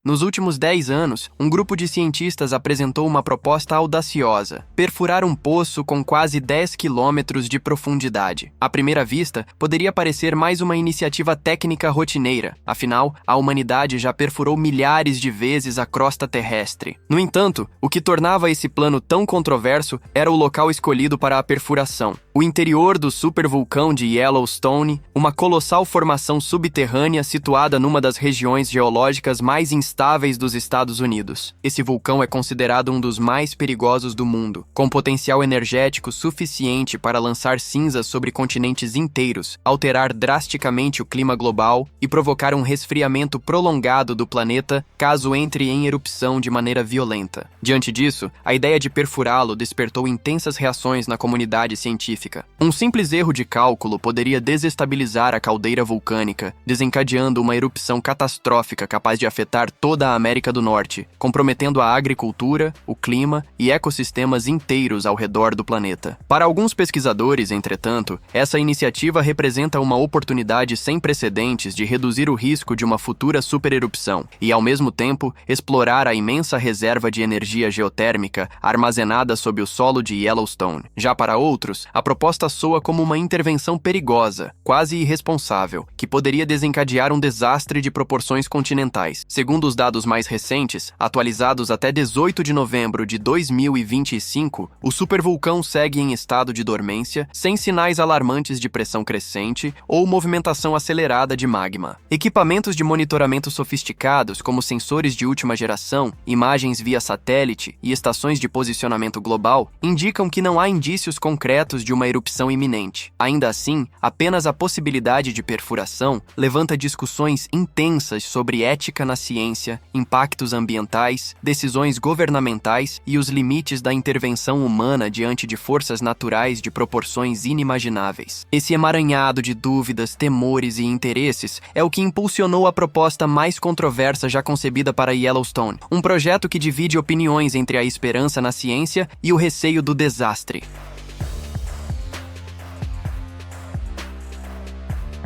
Nos últimos 10 anos, um grupo de cientistas apresentou uma proposta audaciosa: perfurar um poço com quase 10 quilômetros de profundidade. À primeira vista, poderia parecer mais uma iniciativa técnica rotineira, afinal, a humanidade já perfurou milhares de vezes a crosta terrestre. No entanto, o que tornava esse plano tão controverso era o local escolhido para a perfuração: o interior do supervulcão de Yellowstone, uma colossal formação subterrânea situada numa das regiões geológicas mais instáveis dos Estados Unidos. Esse vulcão é considerado um dos mais perigosos do mundo, com potencial energético suficiente para lançar cinzas sobre continentes inteiros, alterar drasticamente o clima global e provocar um resfriamento prolongado do planeta caso entre em erupção de maneira violenta. Diante disso, a ideia de perfurá-lo despertou intensas reações na comunidade científica. Um simples erro de cálculo poderia desestabilizar a caldeira vulcânica, desencadeando uma erupção catastrófica capaz de afetar toda a América do Norte, comprometendo a agricultura, o clima e ecossistemas inteiros ao redor do planeta. Para alguns pesquisadores, entretanto, essa iniciativa representa uma oportunidade sem precedentes de reduzir o risco de uma futura supererupção e, ao mesmo tempo, explorar a imensa reserva de energia geotérmica armazenada sob o solo de Yellowstone. Já para outros, a proposta soa como uma intervenção perigosa, quase irresponsável, que poderia desencadear um desastre de proporções continentais. Segundo os dados mais recentes, atualizados até 18 de novembro de 2025, o supervulcão segue em estado de dormência, sem sinais alarmantes de pressão crescente ou movimentação acelerada de magma. Equipamentos de monitoramento sofisticados, como sensores de última geração, imagens via satélite e estações de posicionamento global, indicam que não há indícios concretos de uma erupção iminente. Ainda assim, apenas a possibilidade de perfuração levanta discussões intensas sobre ética na ciência, impactos ambientais, decisões governamentais e os limites da intervenção humana diante de forças naturais de proporções inimagináveis. Esse emaranhado de dúvidas, temores e interesses é o que impulsionou a proposta mais controversa já concebida para Yellowstone, um projeto que divide opiniões entre a esperança na ciência e o receio do desastre.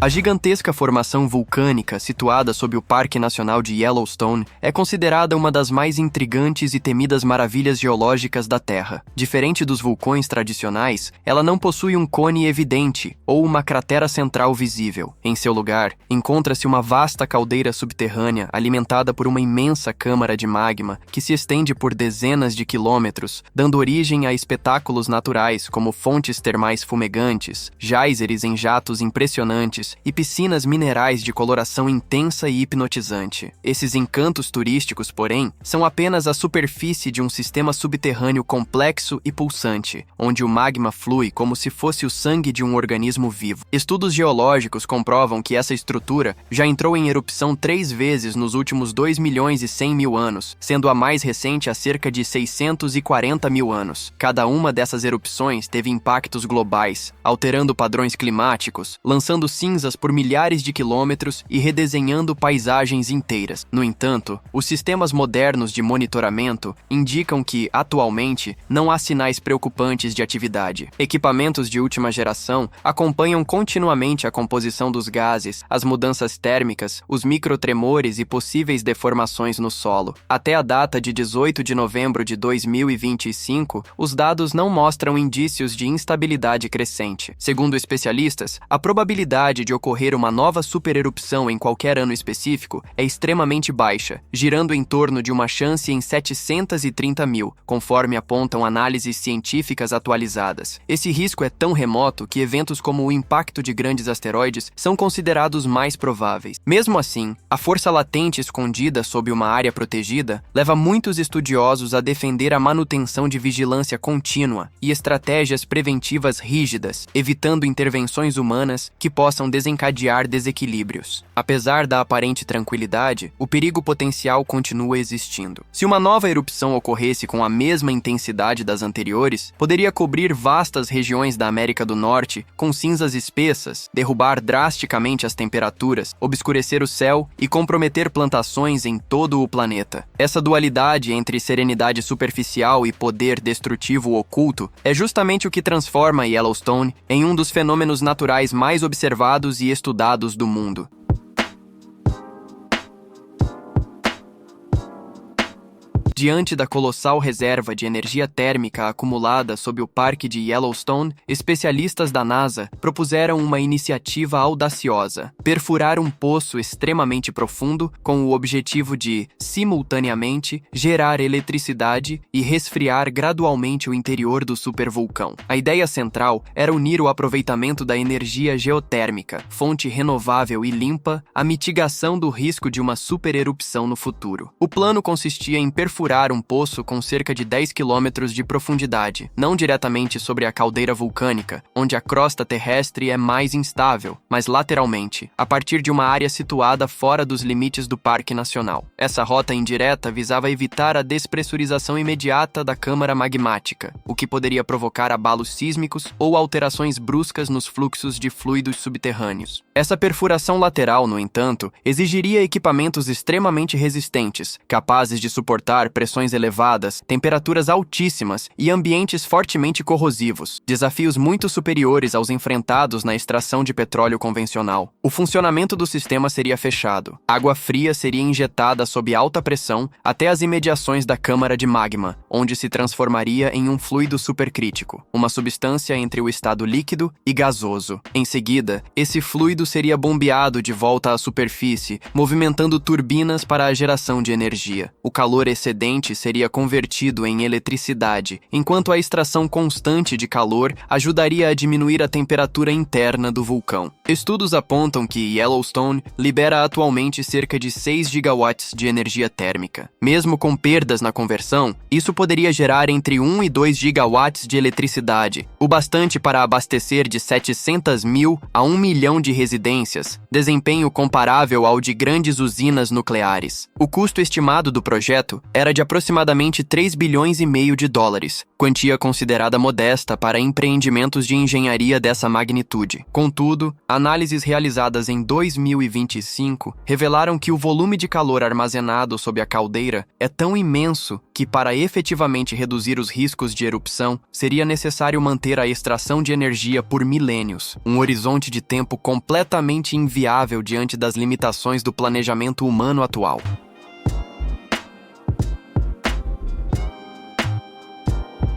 A gigantesca formação vulcânica situada sob o Parque Nacional de Yellowstone é considerada uma das mais intrigantes e temidas maravilhas geológicas da Terra. Diferente dos vulcões tradicionais, ela não possui um cone evidente ou uma cratera central visível. Em seu lugar, encontra-se uma vasta caldeira subterrânea alimentada por uma imensa câmara de magma que se estende por dezenas de quilômetros, dando origem a espetáculos naturais como fontes termais fumegantes, geysers em jatos impressionantes e piscinas minerais de coloração intensa e hipnotizante. Esses encantos turísticos, porém, são apenas a superfície de um sistema subterrâneo complexo e pulsante, onde o magma flui como se fosse o sangue de um organismo vivo. Estudos geológicos comprovam que essa estrutura já entrou em erupção 3 vezes nos últimos 2 milhões e 100 mil anos, sendo a mais recente há cerca de 640 mil anos. Cada uma dessas erupções teve impactos globais, alterando padrões climáticos, lançando cinzas por milhares de quilômetros e redesenhando paisagens inteiras. No entanto, os sistemas modernos de monitoramento indicam que, atualmente, não há sinais preocupantes de atividade. Equipamentos de última geração acompanham continuamente a composição dos gases, as mudanças térmicas, os microtremores e possíveis deformações no solo. Até a data de 18 de novembro de 2025, os dados não mostram indícios de instabilidade crescente. Segundo especialistas, a probabilidade de ocorrer uma nova supererupção em qualquer ano específico é extremamente baixa, girando em torno de uma chance em 730 mil, conforme apontam análises científicas atualizadas. Esse risco é tão remoto que eventos como o impacto de grandes asteroides são considerados mais prováveis. Mesmo assim, a força latente escondida sob uma área protegida leva muitos estudiosos a defender a manutenção de vigilância contínua e estratégias preventivas rígidas, evitando intervenções humanas que possam desencadear desequilíbrios. Apesar da aparente tranquilidade, o perigo potencial continua existindo. Se uma nova erupção ocorresse com a mesma intensidade das anteriores, poderia cobrir vastas regiões da América do Norte com cinzas espessas, derrubar drasticamente as temperaturas, obscurecer o céu e comprometer plantações em todo o planeta. Essa dualidade entre serenidade superficial e poder destrutivo oculto é justamente o que transforma Yellowstone em um dos fenômenos naturais mais observados e estudados do mundo. Diante da colossal reserva de energia térmica acumulada sob o Parque de Yellowstone, especialistas da NASA propuseram uma iniciativa audaciosa: perfurar um poço extremamente profundo com o objetivo de, simultaneamente, gerar eletricidade e resfriar gradualmente o interior do supervulcão. A ideia central era unir o aproveitamento da energia geotérmica, fonte renovável e limpa, à mitigação do risco de uma supererupção no futuro. O plano consistia em perfurar um poço com cerca de 10 quilômetros de profundidade, não diretamente sobre a caldeira vulcânica, onde a crosta terrestre é mais instável, mas lateralmente, a partir de uma área situada fora dos limites do Parque Nacional. Essa rota indireta visava evitar a despressurização imediata da câmara magmática, o que poderia provocar abalos sísmicos ou alterações bruscas nos fluxos de fluidos subterrâneos. Essa perfuração lateral, no entanto, exigiria equipamentos extremamente resistentes, capazes de suportar pressões elevadas, temperaturas altíssimas e ambientes fortemente corrosivos, desafios muito superiores aos enfrentados na extração de petróleo convencional. O funcionamento do sistema seria fechado. Água fria seria injetada sob alta pressão até as imediações da câmara de magma, onde se transformaria em um fluido supercrítico, uma substância entre o estado líquido e gasoso. Em seguida, esse fluido seria bombeado de volta à superfície, movimentando turbinas para a geração de energia. O calor excedente seria convertido em eletricidade, enquanto a extração constante de calor ajudaria a diminuir a temperatura interna do vulcão. Estudos apontam que Yellowstone libera atualmente cerca de 6 gigawatts de energia térmica. Mesmo com perdas na conversão, isso poderia gerar entre 1 e 2 gigawatts de eletricidade, o bastante para abastecer de 700 mil a 1 milhão de residências, desempenho comparável ao de grandes usinas nucleares. O custo estimado do projeto era de aproximadamente 3 bilhões e meio de dólares, quantia considerada modesta para empreendimentos de engenharia dessa magnitude. Contudo, análises realizadas em 2025 revelaram que o volume de calor armazenado sob a caldeira é tão imenso que, para efetivamente reduzir os riscos de erupção, seria necessário manter a extração de energia por milênios, um horizonte de tempo completamente inviável diante das limitações do planejamento humano atual.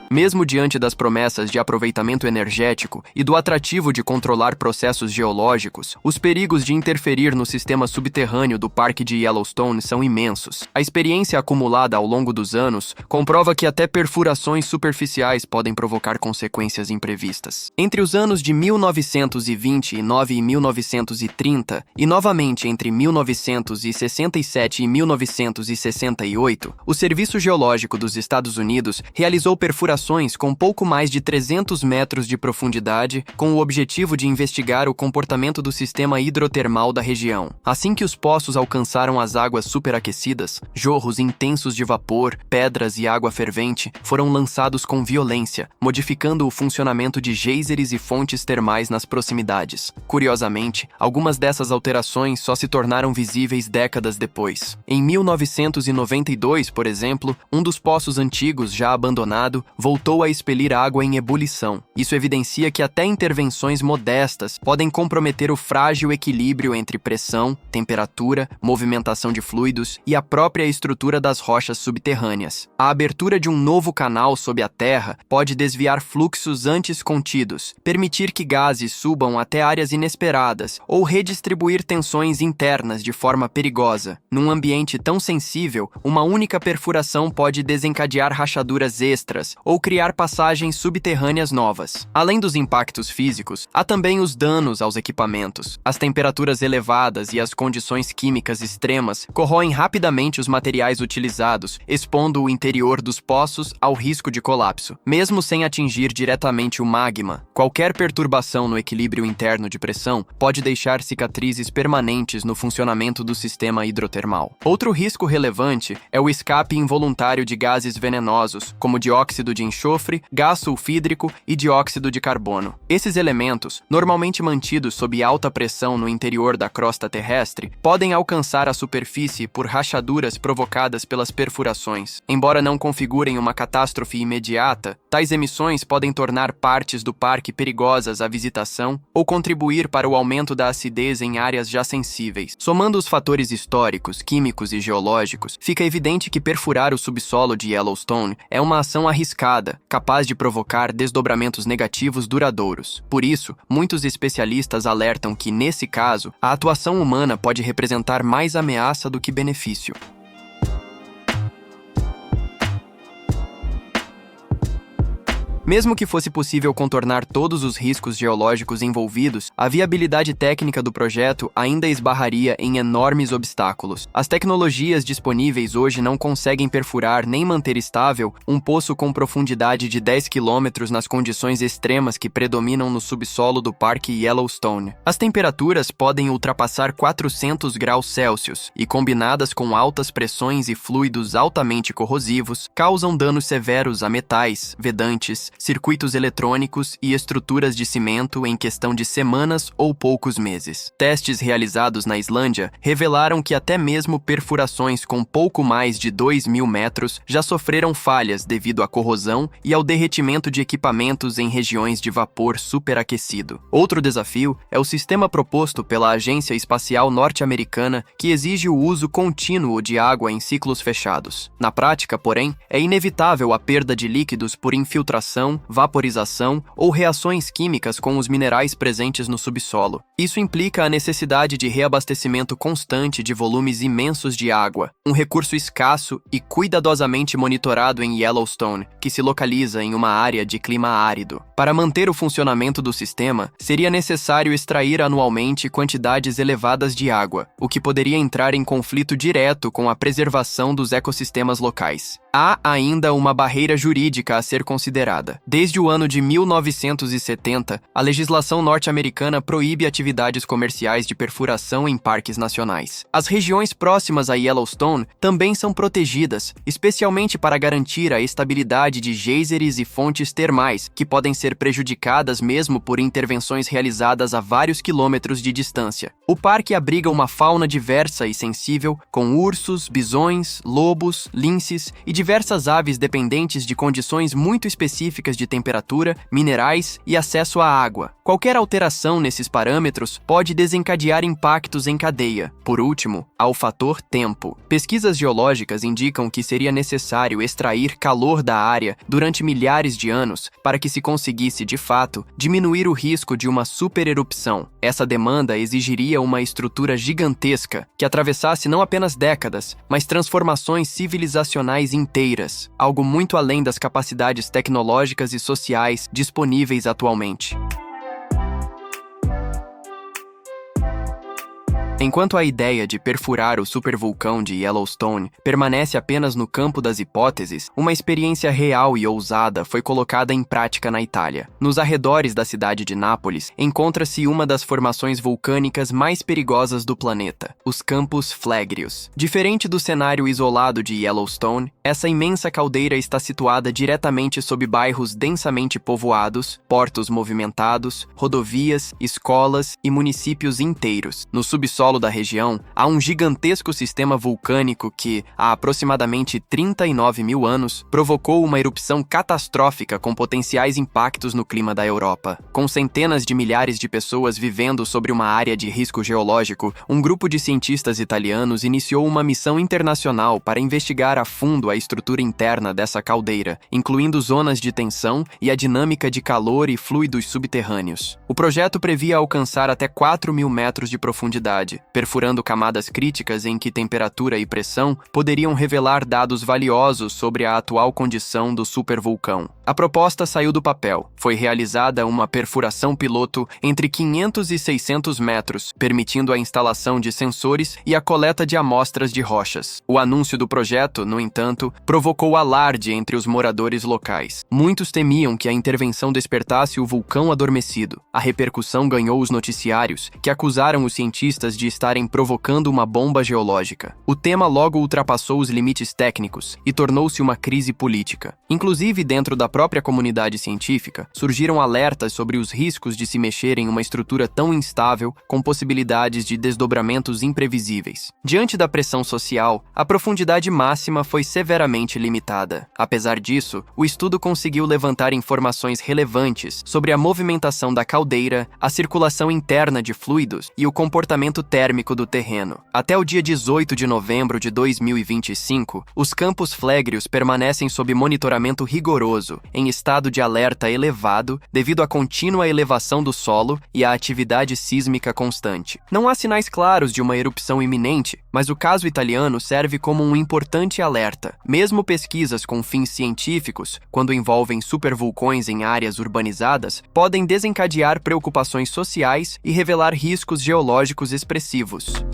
Mesmo diante das promessas de aproveitamento energético e do atrativo de controlar processos geológicos, os perigos de interferir no sistema subterrâneo do Parque de Yellowstone são imensos. A experiência acumulada ao longo dos anos comprova que até perfurações superficiais podem provocar consequências imprevistas. Entre os anos de 1929 e 1930, e novamente entre 1967 e 1968, o Serviço Geológico dos Estados Unidos realizou perfurações com pouco mais de 300 metros de profundidade, com o objetivo de investigar o comportamento do sistema hidrotermal da região. Assim que os poços alcançaram as águas superaquecidas, jorros intensos de vapor, pedras e água fervente foram lançados com violência, modificando o funcionamento de geysers e fontes termais nas proximidades. Curiosamente, algumas dessas alterações só se tornaram visíveis décadas depois. Em 1992, por exemplo, um dos poços antigos já abandonado voltou a expelir água em ebulição. Isso evidencia que até intervenções modestas podem comprometer o frágil equilíbrio entre pressão, temperatura, movimentação de fluidos e a própria estrutura das rochas subterrâneas. A abertura de um novo canal sob a terra pode desviar fluxos antes contidos, permitir que gases subam até áreas inesperadas ou redistribuir tensões internas de forma perigosa. Num ambiente tão sensível, uma única perfuração pode desencadear rachaduras extras ou criar passagens subterrâneas novas. Além dos impactos físicos, há também os danos aos equipamentos. As temperaturas elevadas e as condições químicas extremas corroem rapidamente os materiais utilizados, expondo o interior dos poços ao risco de colapso. Mesmo sem atingir diretamente o magma, qualquer perturbação no equilíbrio interno de pressão pode deixar cicatrizes permanentes no funcionamento do sistema hidrotermal. Outro risco relevante é o escape involuntário de gases venenosos, como dióxido de enxofre, gás sulfídrico e dióxido de carbono. Esses elementos, normalmente mantidos sob alta pressão no interior da crosta terrestre, podem alcançar a superfície por rachaduras provocadas pelas perfurações. Embora não configurem uma catástrofe imediata, Tais emissões podem tornar partes do parque perigosas à visitação ou contribuir para o aumento da acidez em áreas já sensíveis. Somando os fatores históricos, químicos e geológicos, fica evidente que perfurar o subsolo de Yellowstone é uma ação arriscada, capaz de provocar desdobramentos negativos duradouros. Por isso, muitos especialistas alertam que, nesse caso, a atuação humana pode representar mais ameaça do que benefício. Mesmo que fosse possível contornar todos os riscos geológicos envolvidos, a viabilidade técnica do projeto ainda esbarraria em enormes obstáculos. As tecnologias disponíveis hoje não conseguem perfurar nem manter estável um poço com profundidade de 10 quilômetros nas condições extremas que predominam no subsolo do Parque Yellowstone. As temperaturas podem ultrapassar 400 graus Celsius e, combinadas com altas pressões e fluidos altamente corrosivos, causam danos severos a metais, vedantes, circuitos eletrônicos e estruturas de cimento em questão de semanas ou poucos meses. Testes realizados na Islândia revelaram que até mesmo perfurações com pouco mais de 2.000 metros já sofreram falhas devido à corrosão e ao derretimento de equipamentos em regiões de vapor superaquecido. Outro desafio é o sistema proposto pela Agência Espacial Norte-Americana, que exige o uso contínuo de água em ciclos fechados. Na prática, porém, é inevitável a perda de líquidos por infiltração, vaporização ou reações químicas com os minerais presentes no subsolo. Isso implica a necessidade de reabastecimento constante de volumes imensos de água, um recurso escasso e cuidadosamente monitorado em Yellowstone, que se localiza em uma área de clima árido. Para manter o funcionamento do sistema, seria necessário extrair anualmente quantidades elevadas de água, o que poderia entrar em conflito direto com a preservação dos ecossistemas locais. Há ainda uma barreira jurídica a ser considerada. Desde o ano de 1970, a legislação norte-americana proíbe atividades comerciais de perfuração em parques nacionais. As regiões próximas a Yellowstone também são protegidas, especialmente para garantir a estabilidade de geysers e fontes termais, que podem ser prejudicadas mesmo por intervenções realizadas a vários quilômetros de distância. O parque abriga uma fauna diversa e sensível, com ursos, bisões, lobos, linces e diversas aves dependentes de condições muito específicas de temperatura, minerais e acesso à água. Qualquer alteração nesses parâmetros pode desencadear impactos em cadeia. Por último, há o fator tempo. Pesquisas geológicas indicam que seria necessário extrair calor da área durante milhares de anos para que se conseguisse, de fato, diminuir o risco de uma supererupção. Essa demanda exigiria uma estrutura gigantesca que atravessasse não apenas décadas, mas transformações civilizacionais inteiras, algo muito além das capacidades tecnológicas e sociais disponíveis atualmente. Enquanto a ideia de perfurar o supervulcão de Yellowstone permanece apenas no campo das hipóteses, uma experiência real e ousada foi colocada em prática na Itália. Nos arredores da cidade de Nápoles, encontra-se uma das formações vulcânicas mais perigosas do planeta, os Campos Flegrios. Diferente do cenário isolado de Yellowstone, essa imensa caldeira está situada diretamente sob bairros densamente povoados, portos movimentados, rodovias, escolas e municípios inteiros. No subsolo da região, há um gigantesco sistema vulcânico que, há aproximadamente 39.000 anos, provocou uma erupção catastrófica com potenciais impactos no clima da Europa. Com centenas de milhares de pessoas vivendo sobre uma área de risco geológico, um grupo de cientistas italianos iniciou uma missão internacional para investigar a fundo a estrutura interna dessa caldeira, incluindo zonas de tensão e a dinâmica de calor e fluidos subterrâneos. O projeto previa alcançar até 4.000 metros de profundidade, perfurando camadas críticas em que temperatura e pressão poderiam revelar dados valiosos sobre a atual condição do supervulcão. A proposta saiu do papel. Foi realizada uma perfuração piloto entre 500 e 600 metros, permitindo a instalação de sensores e a coleta de amostras de rochas. O anúncio do projeto, no entanto, provocou alarde entre os moradores locais. Muitos temiam que a intervenção despertasse o vulcão adormecido. A repercussão ganhou os noticiários, que acusaram os cientistas de de estarem provocando uma bomba geológica. O tema logo ultrapassou os limites técnicos e tornou-se uma crise política. Inclusive, dentro da própria comunidade científica, surgiram alertas sobre os riscos de se mexer em uma estrutura tão instável, com possibilidades de desdobramentos imprevisíveis. Diante da pressão social, a profundidade máxima foi severamente limitada. Apesar disso, o estudo conseguiu levantar informações relevantes sobre a movimentação da caldeira, a circulação interna de fluidos e o comportamento térmico do terreno. Até o dia 18 de novembro de 2025, os campos Flegrius permanecem sob monitoramento rigoroso, em estado de alerta elevado devido à contínua elevação do solo e à atividade sísmica constante. Não há sinais claros de uma erupção iminente, mas o caso italiano serve como um importante alerta. Mesmo pesquisas com fins científicos, quando envolvem supervulcões em áreas urbanizadas, podem desencadear preocupações sociais e revelar riscos geológicos expressivos.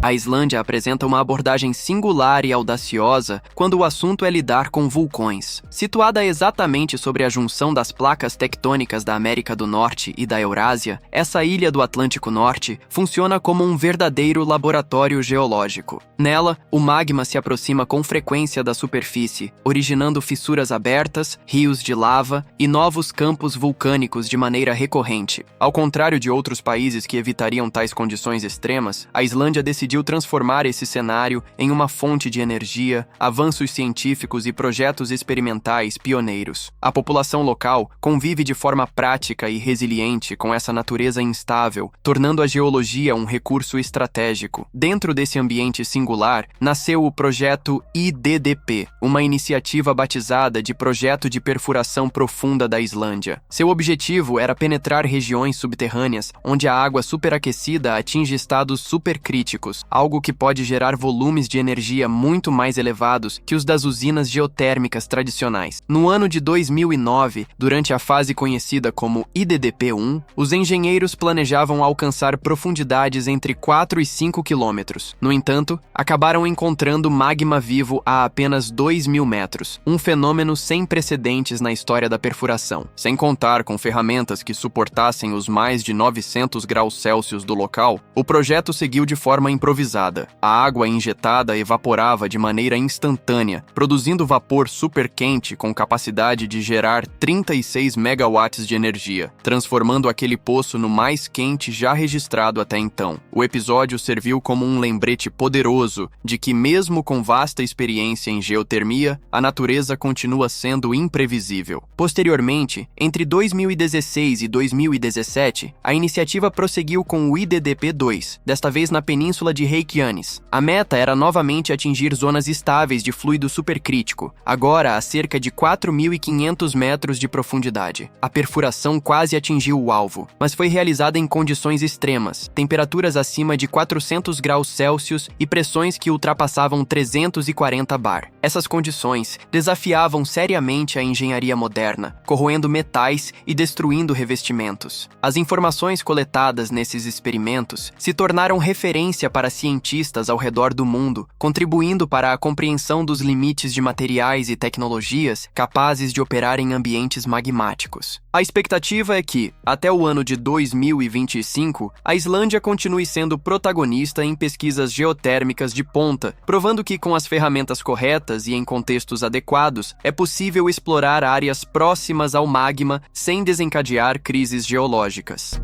A Islândia apresenta uma abordagem singular e audaciosa quando o assunto é lidar com vulcões. Situada exatamente sobre a junção das placas tectônicas da América do Norte e da Eurásia, essa ilha do Atlântico Norte funciona como um verdadeiro laboratório geológico. Nela, o magma se aproxima com frequência da superfície, originando fissuras abertas, rios de lava e novos campos vulcânicos de maneira recorrente. Ao contrário de outros países que evitariam tais condições extremas, a Islândia decidiu transformar esse cenário em uma fonte de energia, avanços científicos e projetos experimentais pioneiros. A população local convive de forma prática e resiliente com essa natureza instável, tornando a geologia um recurso estratégico. Dentro desse ambiente singular, nasceu o projeto IDDP, uma iniciativa batizada de Projeto de Perfuração Profunda da Islândia. Seu objetivo era penetrar regiões subterrâneas onde a água superaquecida atinge estados supercríticos, algo que pode gerar volumes de energia muito mais elevados que os das usinas geotérmicas tradicionais. No ano de 2009, durante a fase conhecida como IDDP-1, os engenheiros planejavam alcançar profundidades entre 4 e 5 quilômetros. No entanto, acabaram encontrando magma vivo a apenas 2.000 metros, um fenômeno sem precedentes na história da perfuração. Sem contar com ferramentas que suportassem os mais de 900 graus Celsius do local, o projeto seguiu de forma improvisada. A água injetada evaporava de maneira instantânea, produzindo vapor superquente com capacidade de gerar 36 megawatts de energia, transformando aquele poço no mais quente já registrado até então. O episódio serviu como um lembrete poderoso de que, mesmo com vasta experiência em geotermia, a natureza continua sendo imprevisível. Posteriormente, entre 2016 e 2017, a iniciativa prosseguiu com o IDDP-2, desta vez na península de Reykjanes. A meta era novamente atingir zonas estáveis de fluido supercrítico, agora a cerca de 4.500 metros de profundidade. A perfuração quase atingiu o alvo, mas foi realizada em condições extremas, temperaturas acima de 400 graus Celsius e pressões que ultrapassavam 340 bar. Essas condições desafiavam seriamente a engenharia moderna, corroendo metais e destruindo revestimentos. As informações coletadas nesses experimentos se tornaram referência para cientistas ao redor do mundo, contribuindo para a compreensão dos limites de materiais e tecnologias capazes de operar em ambientes magmáticos. A expectativa é que, até o ano de 2025, a Islândia continue sendo protagonista em pesquisas geotérmicas de ponta, provando que, com as ferramentas corretas e em contextos adequados, é possível explorar áreas próximas ao magma sem desencadear crises geológicas.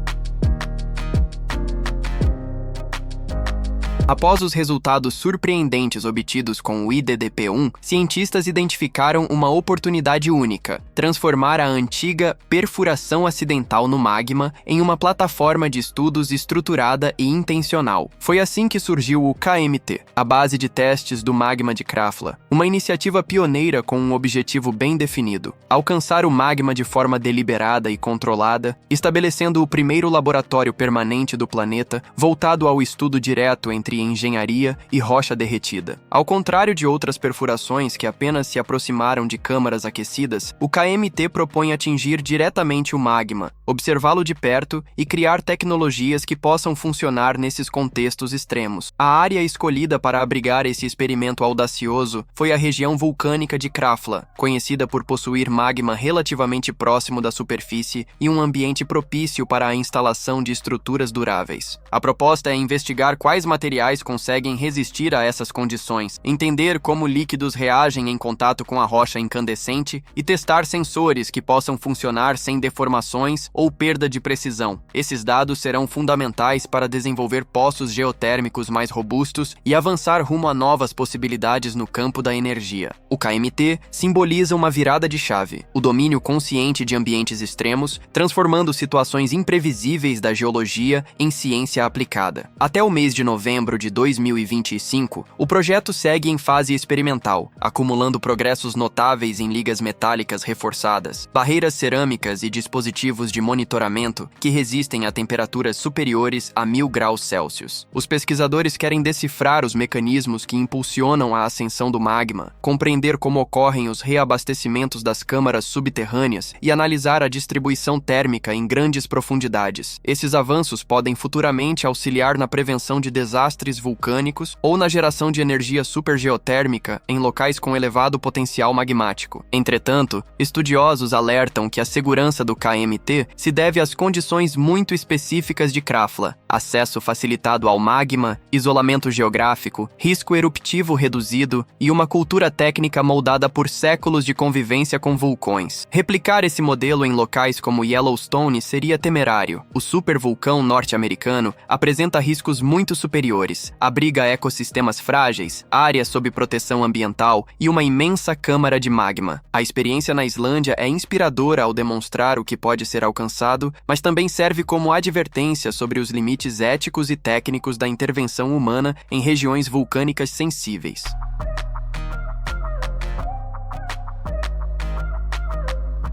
Após os resultados surpreendentes obtidos com o IDDP-1, cientistas identificaram uma oportunidade única: transformar a antiga perfuração acidental no magma em uma plataforma de estudos estruturada e intencional. Foi assim que surgiu o KMT, a base de testes do magma de Krafla, uma iniciativa pioneira com um objetivo bem definido: alcançar o magma de forma deliberada e controlada, estabelecendo o primeiro laboratório permanente do planeta voltado ao estudo direto entre de engenharia e rocha derretida. Ao contrário de outras perfurações que apenas se aproximaram de câmaras aquecidas, o KMT propõe atingir diretamente o magma, observá-lo de perto e criar tecnologias que possam funcionar nesses contextos extremos. A área escolhida para abrigar esse experimento audacioso foi a região vulcânica de Krafla, conhecida por possuir magma relativamente próximo da superfície e um ambiente propício para a instalação de estruturas duráveis. A proposta é investigar quais materiais conseguem resistir a essas condições, entender como líquidos reagem em contato com a rocha incandescente e testar sensores que possam funcionar sem deformações ou perda de precisão. Esses dados serão fundamentais para desenvolver poços geotérmicos mais robustos e avançar rumo a novas possibilidades no campo da energia. O KMT simboliza uma virada de chave, o domínio consciente de ambientes extremos, transformando situações imprevisíveis da geologia em ciência aplicada. Até o mês de novembro de 2025, o projeto segue em fase experimental, acumulando progressos notáveis em ligas metálicas reforçadas, barreiras cerâmicas e dispositivos de monitoramento que resistem a temperaturas superiores a 1000 graus Celsius. Os pesquisadores querem decifrar os mecanismos que impulsionam a ascensão do magma, compreender como ocorrem os reabastecimentos das câmaras subterrâneas e analisar a distribuição térmica em grandes profundidades. Esses avanços podem futuramente auxiliar na prevenção de desastres vulcânicos ou na geração de energia supergeotérmica em locais com elevado potencial magmático. Entretanto, estudiosos alertam que a segurança do KMT se deve às condições muito específicas de Krafla: acesso facilitado ao magma, isolamento geográfico, risco eruptivo reduzido e uma cultura técnica moldada por séculos de convivência com vulcões. Replicar esse modelo em locais como Yellowstone seria temerário. O supervulcão norte-americano apresenta riscos muito superiores, abriga ecossistemas frágeis, áreas sob proteção ambiental e uma imensa câmara de magma. A experiência na Islândia é inspiradora ao demonstrar o que pode ser alcançado, mas também serve como advertência sobre os limites éticos e técnicos da intervenção humana em regiões vulcânicas sensíveis.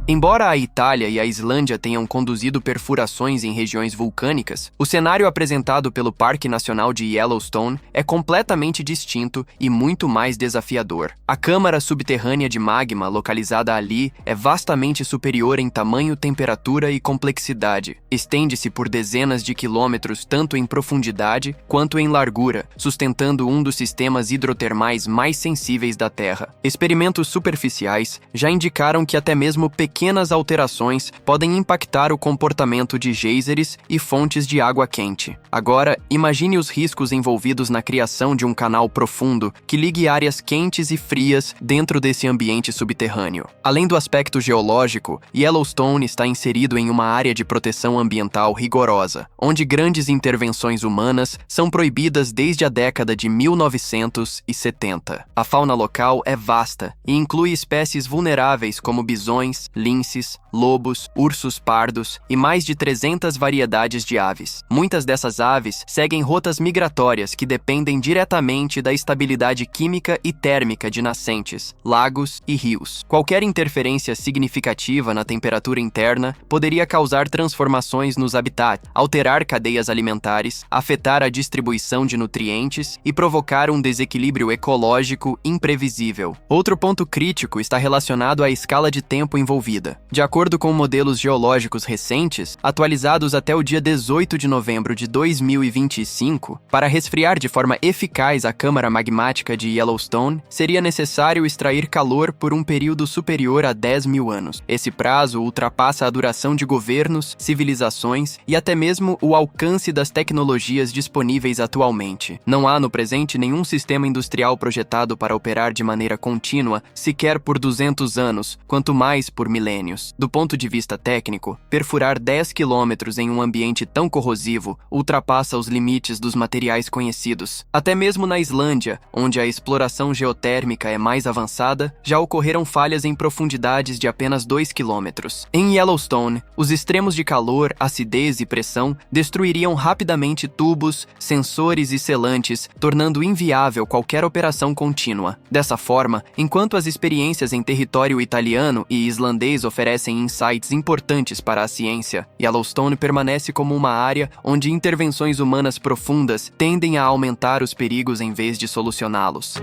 Embora a Itália e a Islândia tenham conduzido perfurações em regiões vulcânicas, o cenário apresentado pelo Parque Nacional de Yellowstone é completamente distinto e muito mais desafiador. A câmara subterrânea de magma localizada ali é vastamente superior em tamanho, temperatura e complexidade. Estende-se por dezenas de quilômetros tanto em profundidade quanto em largura, sustentando um dos sistemas hidrotermais mais sensíveis da Terra. Experimentos superficiais já indicaram que até mesmo pequenas alterações podem impactar o comportamento de geysers e fontes de água quente. Agora, imagine os riscos envolvidos na criação de um canal profundo que ligue áreas quentes e frias dentro desse ambiente subterrâneo. Além do aspecto geológico, Yellowstone está inserido em uma área de proteção ambiental rigorosa, onde grandes intervenções humanas são proibidas desde a década de 1970. A fauna local é vasta e inclui espécies vulneráveis como bisões, linces, lobos, ursos pardos e mais de 300 variedades de aves. Muitas dessas aves seguem rotas migratórias que dependem diretamente da estabilidade química e térmica de nascentes, lagos e rios. Qualquer interferência significativa na temperatura interna poderia causar transformações nos habitats, alterar cadeias alimentares, afetar a distribuição de nutrientes e provocar um desequilíbrio ecológico imprevisível. Outro ponto crítico está relacionado à escala de tempo envolvida. De acordo com modelos geológicos recentes, atualizados até o dia 18 de novembro de 2025, para resfriar de forma eficaz a câmara magmática de Yellowstone, seria necessário extrair calor por um período superior a 10.000 anos. Esse prazo ultrapassa a duração de governos, civilizações e até mesmo o alcance das tecnologias disponíveis atualmente. Não há no presente nenhum sistema industrial projetado para operar de maneira contínua, sequer por 200 anos, quanto mais por milênios. Do ponto de vista técnico, perfurar 10 quilômetros em um ambiente tão corrosivo ultrapassa os limites dos materiais conhecidos. Até mesmo na Islândia, onde a exploração geotérmica é mais avançada, já ocorreram falhas em profundidades de apenas 2 quilômetros. Em Yellowstone, os extremos de calor, acidez e pressão destruiriam rapidamente tubos, sensores e selantes, tornando inviável qualquer operação contínua. Dessa forma, enquanto as experiências em território italiano e islandês rapidez oferecem insights importantes para a ciência, Yellowstone permanece como uma área onde intervenções humanas profundas tendem a aumentar os perigos em vez de solucioná-los.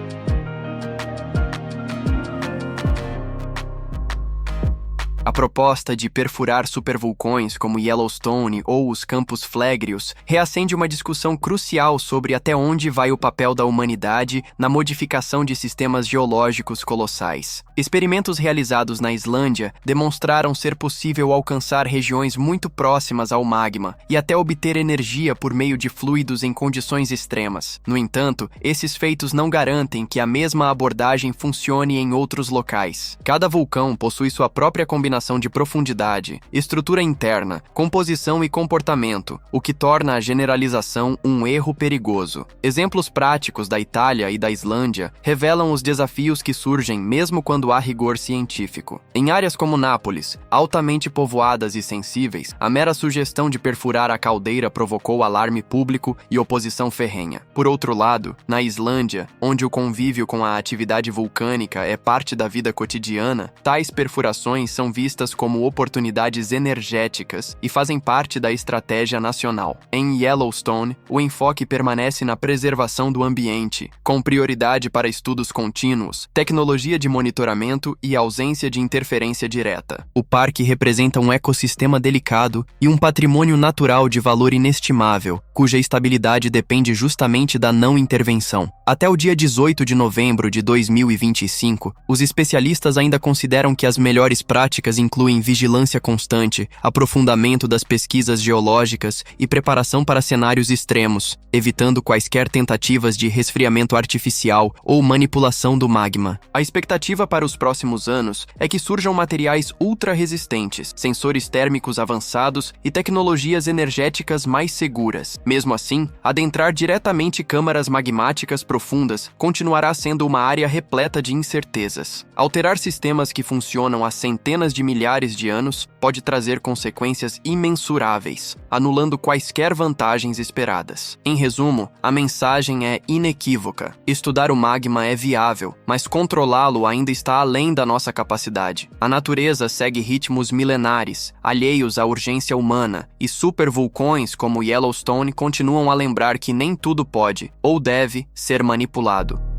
A proposta de perfurar supervulcões como Yellowstone ou os Campos Flegrios reacende uma discussão crucial sobre até onde vai o papel da humanidade na modificação de sistemas geológicos colossais. Experimentos realizados na Islândia demonstraram ser possível alcançar regiões muito próximas ao magma e até obter energia por meio de fluidos em condições extremas. No entanto, esses feitos não garantem que a mesma abordagem funcione em outros locais. Cada vulcão possui sua própria combinação de profundidade, estrutura interna, composição e comportamento, o que torna a generalização um erro perigoso. Exemplos práticos da Itália e da Islândia revelam os desafios que surgem mesmo quando há rigor científico. Em áreas como Nápoles, altamente povoadas e sensíveis, a mera sugestão de perfurar a caldeira provocou alarme público e oposição ferrenha. Por outro lado, na Islândia, onde o convívio com a atividade vulcânica é parte da vida cotidiana, tais perfurações são vistas como oportunidades energéticas e fazem parte da estratégia nacional. Em Yellowstone, o enfoque permanece na preservação do ambiente, com prioridade para estudos contínuos, tecnologia de monitoramento e ausência de interferência direta. O parque representa um ecossistema delicado e um patrimônio natural de valor inestimável, cuja estabilidade depende justamente da não intervenção. Até o dia 18 de novembro de 2025, os especialistas ainda consideram que as melhores práticas incluem vigilância constante, aprofundamento das pesquisas geológicas e preparação para cenários extremos, evitando quaisquer tentativas de resfriamento artificial ou manipulação do magma. A expectativa para os próximos anos é que surjam materiais ultra-resistentes, sensores térmicos avançados e tecnologias energéticas mais seguras. Mesmo assim, adentrar diretamente câmaras magmáticas profundas continuará sendo uma área repleta de incertezas. Alterar sistemas que funcionam há centenas de milhares de anos pode trazer consequências imensuráveis, anulando quaisquer vantagens esperadas. Em resumo, a mensagem é inequívoca. Estudar o magma é viável, mas controlá-lo ainda está além da nossa capacidade. A natureza segue ritmos milenares, alheios à urgência humana, e supervulcões como Yellowstone continuam a lembrar que nem tudo pode, ou deve, ser manipulado.